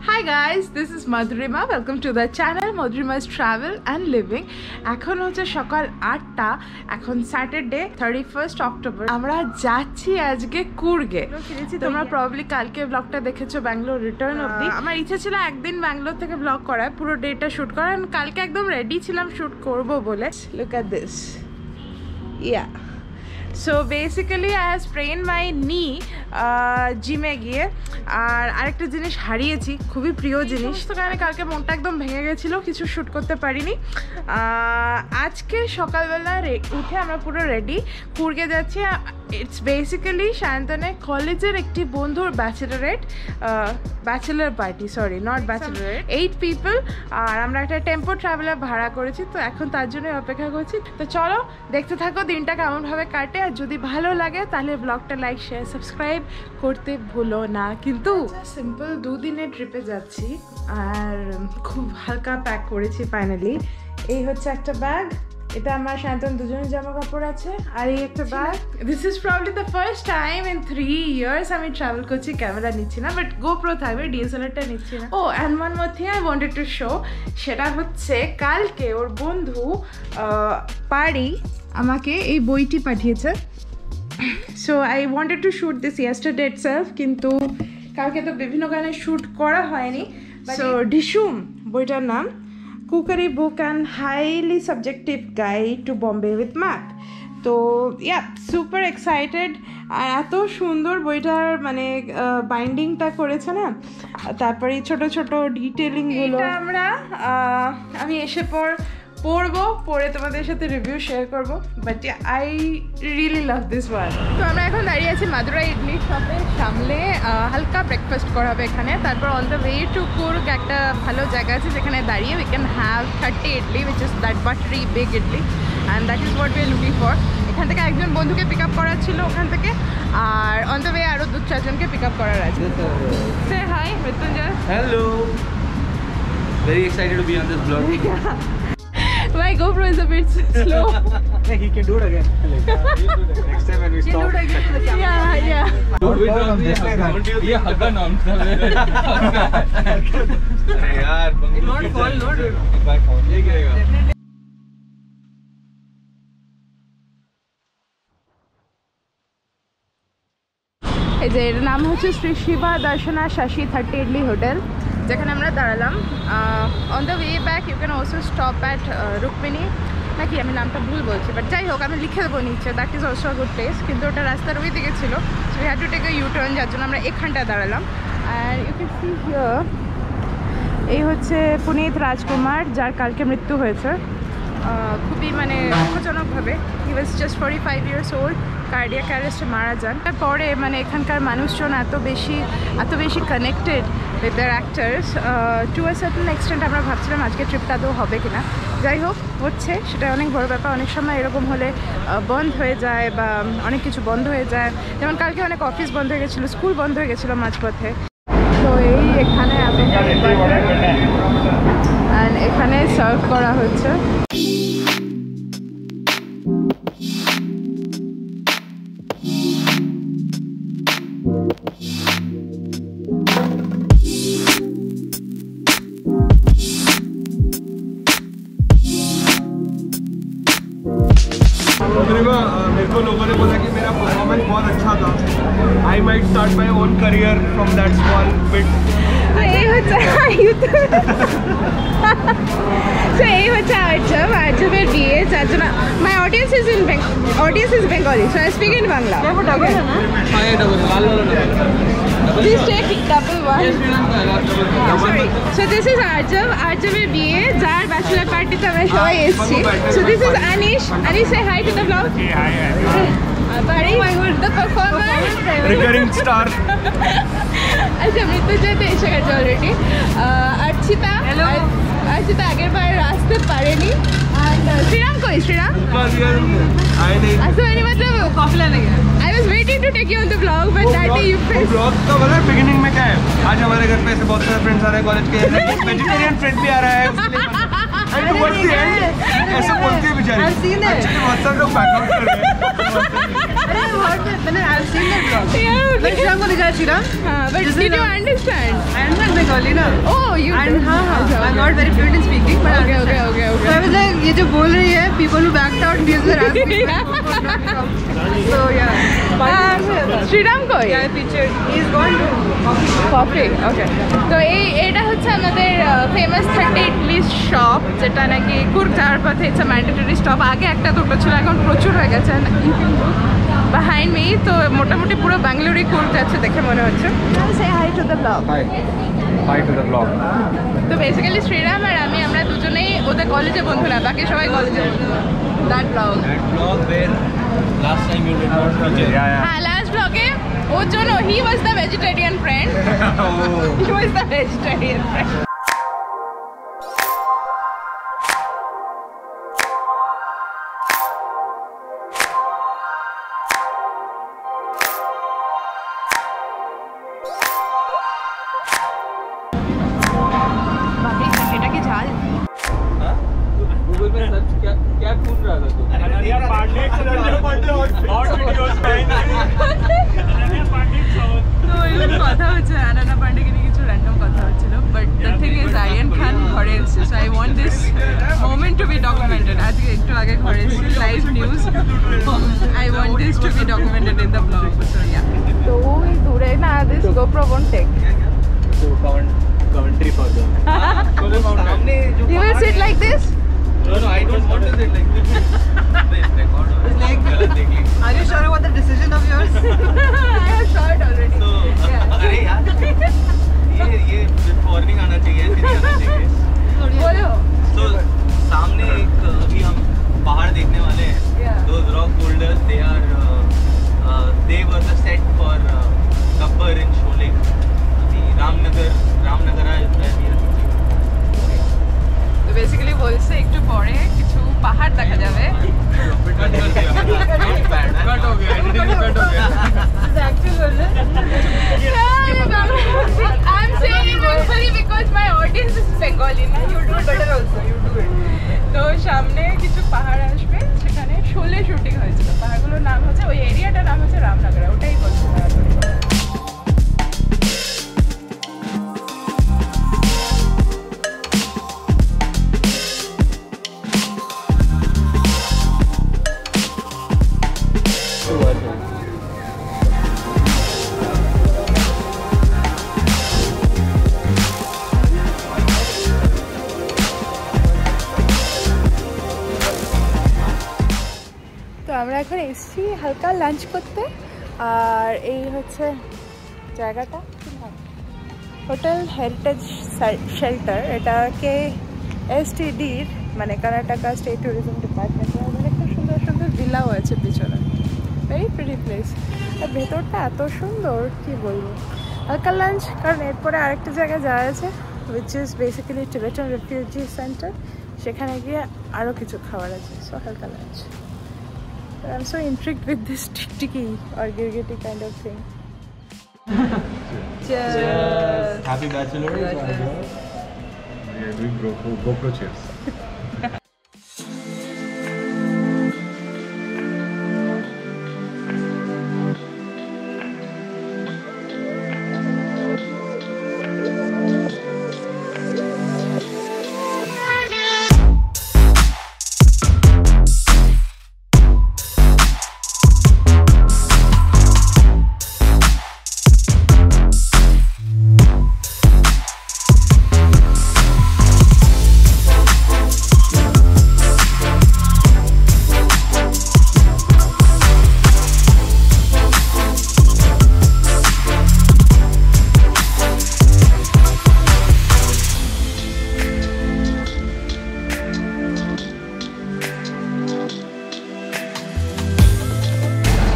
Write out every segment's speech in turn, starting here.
Hi guys, this is Madhurima. Welcome to the channel Madhurima's Travel and Living. এখন হচ্ছে সকাল 8টা। এখন Saturday 31st October. আমরা যাচ্ছি আজকে কুর্গে। তোমরা প্রবাবলি কালকে ব্লগটা দেখেছো ব্যাঙ্গালোর রিটার্ন অবধি। আমার ইচ্ছে ছিল একদিন ব্যাঙ্গালোর থেকে ব্লগ করার, পুরো ডেটা শুট করার। কালকে একদম রেডি ছিলাম শুট করব বলে। Look at this. Yeah. So basically I have sprained my knee জিমে গিয়ে। আর আরেকটা জিনিস হারিয়েছি, খুবই প্রিয় জিনিস, তো কারণে কালকে মনটা একদম ভেঙে গেছিলো, কিছু শ্যুট করতে পারিনি। আজকে সকালবেলা উঠে আমরা পুরো রেডি, কুর্গে যাচ্ছি। ইটস বেসিক্যালি সায়ন্তনের কলেজের একটি বন্ধুর bachelor party, sorry not bachelorette, 8 people. আর আমরা একটা টেম্পো ট্রাভেলার ভাড়া করেছি, তো এখন তার জন্য অপেক্ষা করছি। তো চলো দেখতে থাকো দিনটা কেমনভাবে কাটে। আর যদি ভালো লাগে তাহলে ব্লগটা লাইক শেয়ার সাবস্ক্রাইব করতে ভুলো না। কিন্তু সিম্পল 2 দিনের ট্রিপে যাচ্ছি আর খুব হালকা প্যাক করেছি ফাইনালি। এই হচ্ছে একটা ব্যাগ, এটা আমার শান্তন দুজনের জামা কাপড় আছে। আর এই একটা bag, this is probably the first time in 3 years আমি ট্রাভেল করছি, ক্যামেরা নিচ্ছি না, বাট গোপ্রো থাকবে, ডিএসএলআরটা নিচ্ছি না। Oh and one more thing I wanted to show, সেটা হচ্ছে কালকে ওর বন্ধু পারি আমাকে এই বইটি পাঠিয়েছে। So I wanted two shoot this yesterday itself, কিন্তু কালকে তো বিভিন্ন গানে শ্যুট করা হয়নি। সো ডিসুম বইটার নাম, cookery book and highly subjective guide to Bombay with map. তো ইয়া সুপার এক্সাইটেড। আর এত সুন্দর বইটার মানে বাইন্ডিংটা করেছে না, তারপরে ছোট ছোট ডিটেলিংগুলো আমি এসে পড়বো, পড়ে তোমাদের সাথে রিভিউ শেয়ার করবো। But I really love this one. তো আমরা এখন দাঁড়িয়ে আছি মাদুরাই ইডলি শপের সামনে, হালকা ব্রেকফাস্ট করা হবে এখানে। তারপর on the way to Coorg একটা ভালো জায়গা আছে যেখানে দাঁড়িয়ে we can have 30 idli, which is that buttery big idli, and that is what we are looking for. এখান থেকে একজন বন্ধুকে পিক আপ করার ছিল ওখান থেকে, আর অন দ্য ওয়ে আরও 2-4 জনকে পিক আপ করার আছে। Say hi Mrityunjay. Hello. Very excited to be on this vlog. My GoPro is a bit slow. He can do it again. Next time when we stop. Yeah. ये हग्गा नाम था। यार not fall not by fall ये गिरेगा। এই যে এর নাম হচ্ছে শ্রী শিবা দর্শনা শাশি 30 ইডলি হোটেল, যেখানে আমরা দাঁড়ালাম। On the way back you can also stop at Rukmini, নাকি আমি নামটা ভুল বলছি, বাট যাই হোক আমি লিখে দেবো নিচে। That is also a good place, কিন্তু ওটা রাস্তার ওই দিকে ছিল, so we had to take a U turn, যার জন্য আমরা এখানটায় দাঁড়ালাম। And you can see here, এই হচ্ছে পুনিত রাজকুমার, যার কালকে মৃত্যু হয়েছে খুবই মানে দুঃখজনকভাবে। He was just 45 years old, cardiac অ্যারেস্টে মারা যান। তারপরে মানে এখানকার মানুষজন এত বেশি connected with their actors to a certain extent. আমরা ভাবছিলাম আজকে ট্রিপটা তো হবে কিনা, যাই হোক হচ্ছে, সেটা অনেক বড় ব্যাপার। অনেক সময় এরকম হলে বন্ধ হয়ে যায় বা অনেক কিছু বন্ধ হয়ে যায়, যেমন কালকে অনেক অফিস বন্ধ হয়ে গেছিলো, স্কুল বন্ধ হয়ে গেছিলো মাঝপথে। তো এই এখানে অ্যান্ড এখানে সার্ভ করা হচ্ছে। मेरे को लोगों ने बोला कि मेरा परफॉर्मेंस बहुत अच्छा था। I might start my own career from that small bit. এই হচ্ছে আর্যবের বিয়ে, যার জন্য মাই audience is Bengali, so I speak in Bangla. Please take double one. Sorry. So this is Arjav's বিয়ে, যার ব্যাচেলার পার্টিতে আমরা সবাই এসেছি। So this is Anish. Anish, say hi to the vlog. Hi. Buddy, the performer. Recurring star. আচ্ছা, মৃত্যুঞ্জয় তো এসে গেছে অলরেডি। অর্চিতা আগের বার আসতে পারেনি। श्रीराम कोई श्रीराम आए नहीं। अच्छा मैंने मतलब कॉफी लाने गया। I was waiting to take you on the vlog, but that day you faced. Vlog का मतलब बिगिनिंग में क्या है? आज हमारे घर पे ऐसे बहुत सारे फ्रेंड्स आ रहे हैं कॉलेज के, वेजिटेरियन फ्रेंड भी आ रहा है। And towards the end ऐसे बोलती है बेचारी। एक्चुअली बहुत सारे लोग बैकआउट कर रहे हैं। I've seen that vlog. Yeah, okay. Like Shriram ko दिखाया Shriram. But did you understand? I understand Bengali na. Oh, you And do? I'm not very fluent in speaking, but I understand. So I was like, ये जो बोल रही है, people who backed out, these were asking. So yeah. Shriram को Yeah, picture. He's gone to coffee okay তো এটা হচ্ছে আমাদের ফেমাস 30 ইডলি শপ যেটা নাকি কুর্গ যাওয়ার পথে ইটস ম্যান্ডেটরি স্টপ আগে একটা দুটো ছিল এখন প্রচুর হয়ে গেছে বিহাইন্ড মি তো মোটামুটি পুরো ব্যাঙ্গালোরই কুর্গ যাচ্ছে দেখে মনে হচ্ছে say hi to the vlog Hi to the vlog. তো বেসিক্যালি শ্রীরাম আর আমরা দুজনেই ওদের কলেজে বন্ধু না বাকি সবাই কলেজে বন্ধু that blog That vlog where last time you did not feature. হ্যাঁ লাস্ট ব্লগে ওর জন্য he was the vegetarian friend he was the vegetarian friend এটা কি ঝাল Google में सर्च क्या ढूंढ रहा था तू? তো এরকম কথা হচ্ছে আনানা পান্ডেকে নিয়ে কিছু র্যান্ডম কথা হচ্ছিল but the thing is Aryan Khan ঘরে এসছে so I want this moment to be documented আজকে একটু আগে ঘরে এসছে live news I want this to be documented in the vlog so yeah তো ওই দূরে না this GoPro won't take So commentary for them. you will sit like this No, I don't want to sit like this. It's like, are you sure about the decision of yours? I have short already So, अरे यार, ये warning आना चाहिए, ऐसे नहीं आना चाहिए. बोलो So, सामने एक अभी हम पहाड़ देखने वाले हैं. Yeah. Those rock boulders, they were the set for Gabbar in Sholay. अभी Ramanagara is where we are sitting. তো বেসিক্যালি বলছে একটু পরে কিছু পাহাড় দেখা যাবে Cut हो गया. Not bad. Cut हो गया. Editing cut हो गया. I'm saying it actually because my audience is Bengali na you do it better also you do it তো সামনে কিছু পাহাড় আসবে সেখানে শোলে শুটিং হয়েছিল পাহাড়গুলোর নাম হচ্ছে ওই এরিয়াটার নাম হচ্ছে রামনগরা ওটাই বলছে তো আমরা এখন এসেছি হালকা লাঞ্চ করতে আর এই হচ্ছে জায়গাটা হোটেল হেরিটেজ শেল্টার এটাকে এসটিডির মানে কর্ণাটকা স্টেট ট্যুরিজম ডিপার্টমেন্টের মানে খুব সুন্দর সুন্দর ভিলাও আছে পিছনে ভেরি প্রিটি প্লেস আর ভেতরটা এত সুন্দর কি বলবো হালকা লাঞ্চ কারণ এরপরে আরেকটা জায়গায় যাওয়া আছে which is basically Tibetan refugee centre সেখানে গিয়ে আরও কিছু খাবার আছে সো হালকা lunch I'm so intrigued with this tiki or girgiti kind of thing. Cheers! Happy bachelor. We are doing GoPro cheers.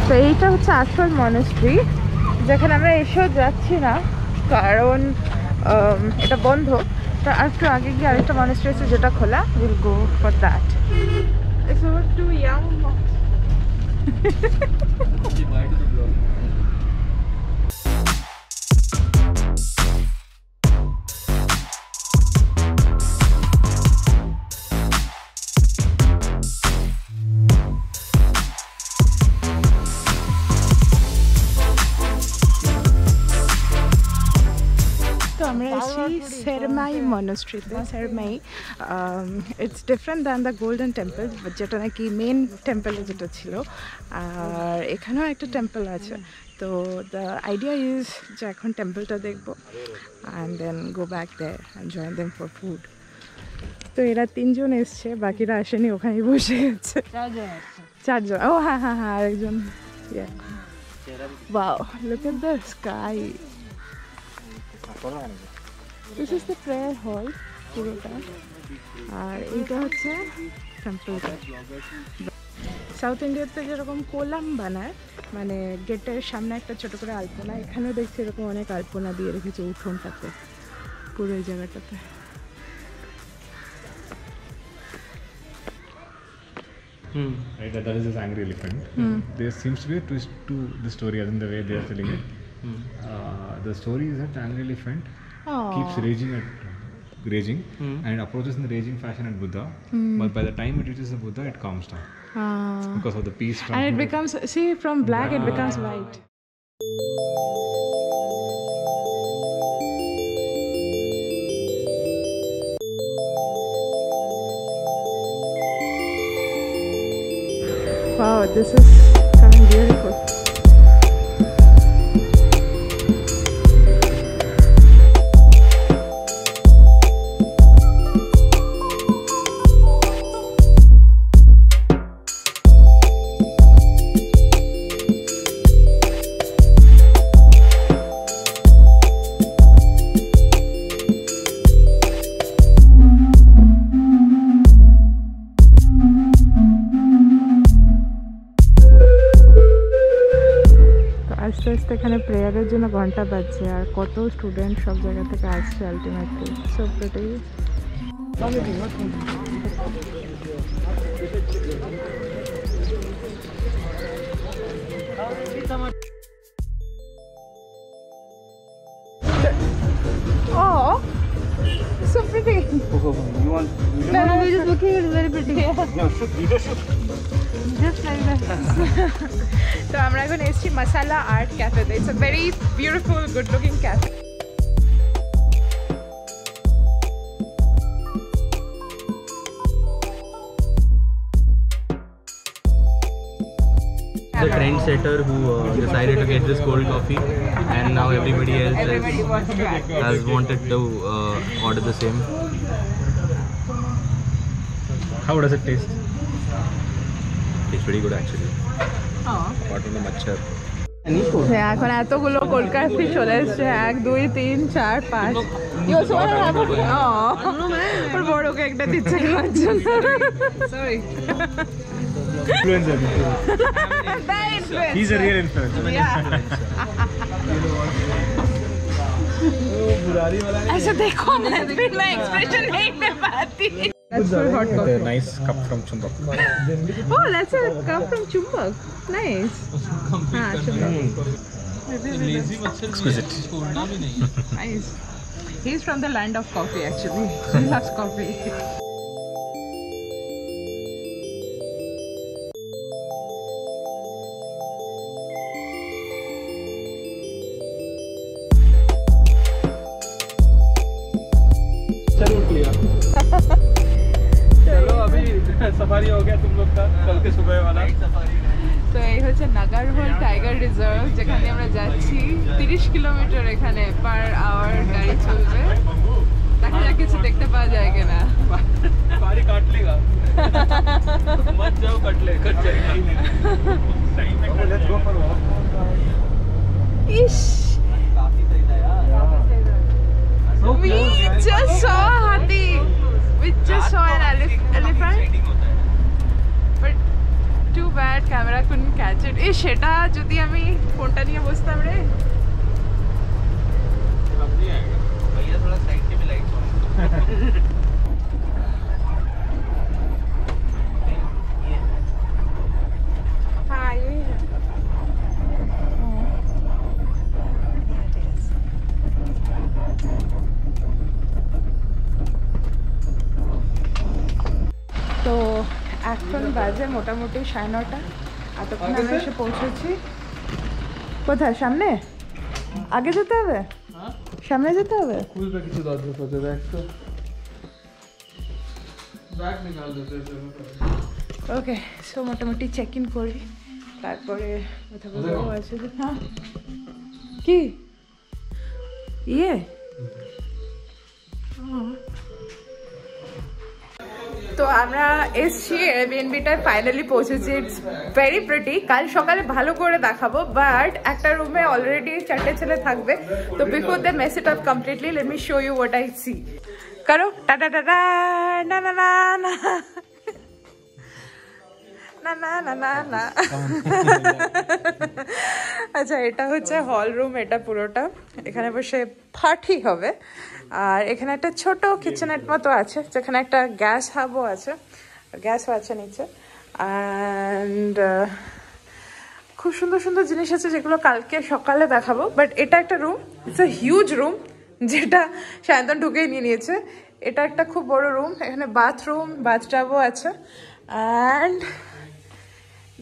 তো এইটা হচ্ছে আসল মনেস্ট্রি যেখানে আমরা এসেও যাচ্ছি না কারণ এটা বন্ধ তো একটু আগে গিয়ে আরেকটা মনেস্ট্রি আছে যেটা খোলা will go for that it's টু ইয়াং এসেছি সেরমাই মনাস্ট্রিতে। Sermai it's different than the Golden Temple, যেটা নাকি মেন টেম্পলে যেটা ছিল। আর এখানেও একটা টেম্পল আছে। তো দ্য আইডিয়া ইজ যে এখন টেম্পলটা দেখবো and then go back there and join them for food. তো এরা 3 জন এসছে, বাকিরা আসেনি, ওখানেই বসে গেছে। 4 জন। ও হ্যাঁ হ্যাঁ হ্যাঁ, আরেকজন। Wow, look at the sky. This is the prayer hall পুরোটা, আর এইটা হচ্ছে টেম্পলটা। সাউথ ইন্ডিয়াতে যেরকম কোলাম বানায়, মানে গেটের সামনে একটা ছোট করে আলপনা, এখানেও দেখছি এরকম অনেক আলপনা দিয়ে রেখেছে উঠোনটাতে, পুরো এই জায়গাটাতে। Right, that is this angry elephant. There seems to be a twist to the story, as in the way they are telling it. The story is that the angry elephant keeps raging and approaches in the raging fashion at Buddha. But by the time it reaches the Buddha, it calms down because of the peace. And it becomes, see, from black it becomes white. Wow, this is coming beautiful. আস্তে আস্তে এখানে প্রেয়ারের জন্য ঘন্টা বাজছে, আর কত student সব জায়গা থেকে আসছে ultimately. So pretty. Oh, so pretty. You want? No, we're just looking at it, very pretty. No, shoot, video shoot. Just like that. তো আমরা এখন এসেছি মাসালা আর্ট ক্যাফেতে। It's a very beautiful good looking cafe. The trendsetter who decided to get this cold coffee, and now everybody else has wanted to order the same. How does it taste? It's pretty good actually. Apart from the machar. এখন এতগুলো cold coffee চলে এসছে, 1 2 3 4 5। ওর বড়কে একটা দিচ্ছে খাওয়ার জন্য। Sorry, Influencer. He's a real influencer. ऐसे देखो मैं एक्सप्रेशन नहीं दे पाती। That's for hot With coffee. a nice cup from Chumbak. Oh, that's a cup from Chumbak. Nice. हाँ, Chumbak. Exquisite. Nice. He's from the land of coffee actually. He loves coffee. चलो अभी safari हो गया तुम लोग का कल के सुबह वाला। তো এই হচ্ছে নাগারহোল টাইগার রিজার্ভ, যেখানে আমরা যাচ্ছি। 30 কিলোমিটার এখানে পার আওয়ার গাড়ি চলবে। দেখা যাক কিছু দেখতে পাওয়া যায় কিনা। बारी काट लेगा मत जाओ, कट जाएगा। सही में let's go for walk. Is, we just saw a hathi. We just saw an elephant. But too bad camera couldn't catch it. এই সেটা যদি আমি ফোনটা নিয়ে বসতাম রে। अब नहीं आएगा भैया, थोड़ा साइड के भी लाइट्स ऑन। हाँ यही है। তো এখন বাজে মোটামুটি 9:30। এতক্ষণ আমি এসে পৌঁছেছি। কোথায়? সামনে? আগে যেতে হবে? সামনে যেতে হবে? খুলবে কিছু দরজা ফজা দেখ তো ব্যাগ নিকাল দে ওকে সো মোটামুটি চেক ইন করি তারপরে কথা বলবো আছে যে হ্যাঁ কি ইয়ে তো আমরা এসছি এয়ারবিএনবিটায় ফাইনালি পৌঁছেছি ইটস ভেরি প্রিটি কাল সকালে ভালো করে দেখাবো বাট একটা রুমে অলরেডি 4টে ছেলে থাকবে তো before they mess it up completely let me show you what I see করো টাটা টাটা না না না না না না না না না আচ্ছা এটা হচ্ছে হল রুম এটা পুরোটা এখানে বসে পার্টি হবে আর এখানে একটা ছোট কিচেনের মতো আছে যেখানে একটা গ্যাস হাবও আছে গ্যাসও আছে নিচে অ্যান্ড খুব সুন্দর সুন্দর জিনিস আছে যেগুলো কালকে সকালে দেখাবো বাট এটা একটা room it's a huge room যেটা সায়ন্তন ঢুকেই নিয়ে নিয়েছে এটা একটা খুব বড় রুম এখানে বাথরুম বাথটাবও আছে and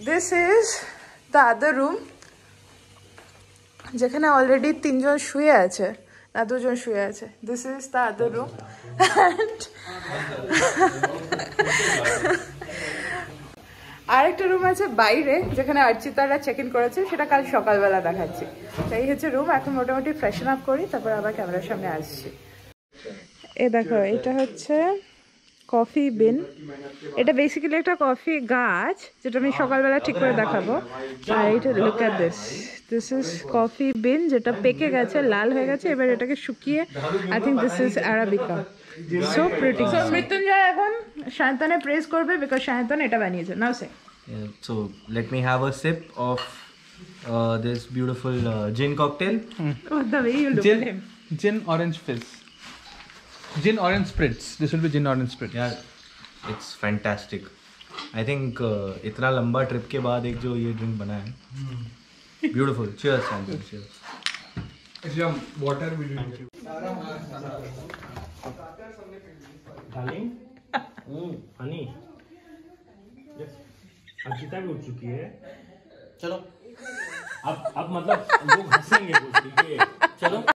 this is the other room যেখানে অলরেডি 3 জন শুয়ে আছে না 2 জন শুয়ে আছে this is the other room আরেকটা রুম আছে বাইরে যেখানে অর্চিতারা চেক ইন করেছে সেটা কাল সকালবেলা দেখাচ্ছি এই হচ্ছে রুম এখন মোটামুটি ফ্রেশন আপ করি তারপর আবার ক্যামেরার সামনে আসছি এই দেখো এটা হচ্ছে কফি বিন এটা বেসিক্যালি একটা কফি গাছ যেটা আমি সকালবেলা ঠিক করে দেখাবো আর এটা look at this is coffee bean যেটা পেকে গেছে লাল হয়ে গেছে এবার এটাকে শুকিয়ে I think this is arabica so pretty so Mrityunjay এখন শান্তনে প্রেস করবে বিকজ শান্তন এটা বানিয়েছে নাও সে So let me have a sip of this beautiful gin cocktail. Oh, the way you look at him. Gin orange fizz. Gin orange spritz. This will be gin orange spritz. Yeah, it's fantastic. I think इतना लंबा trip के बाद एक जो ये drink बना है beautiful. Cheers, Sanjay. Cheers. Some water we will give. Darling Honey yes Archita भी उठ चुकी है चलो अब मतलब लोग हंसेंगे बोल के चलो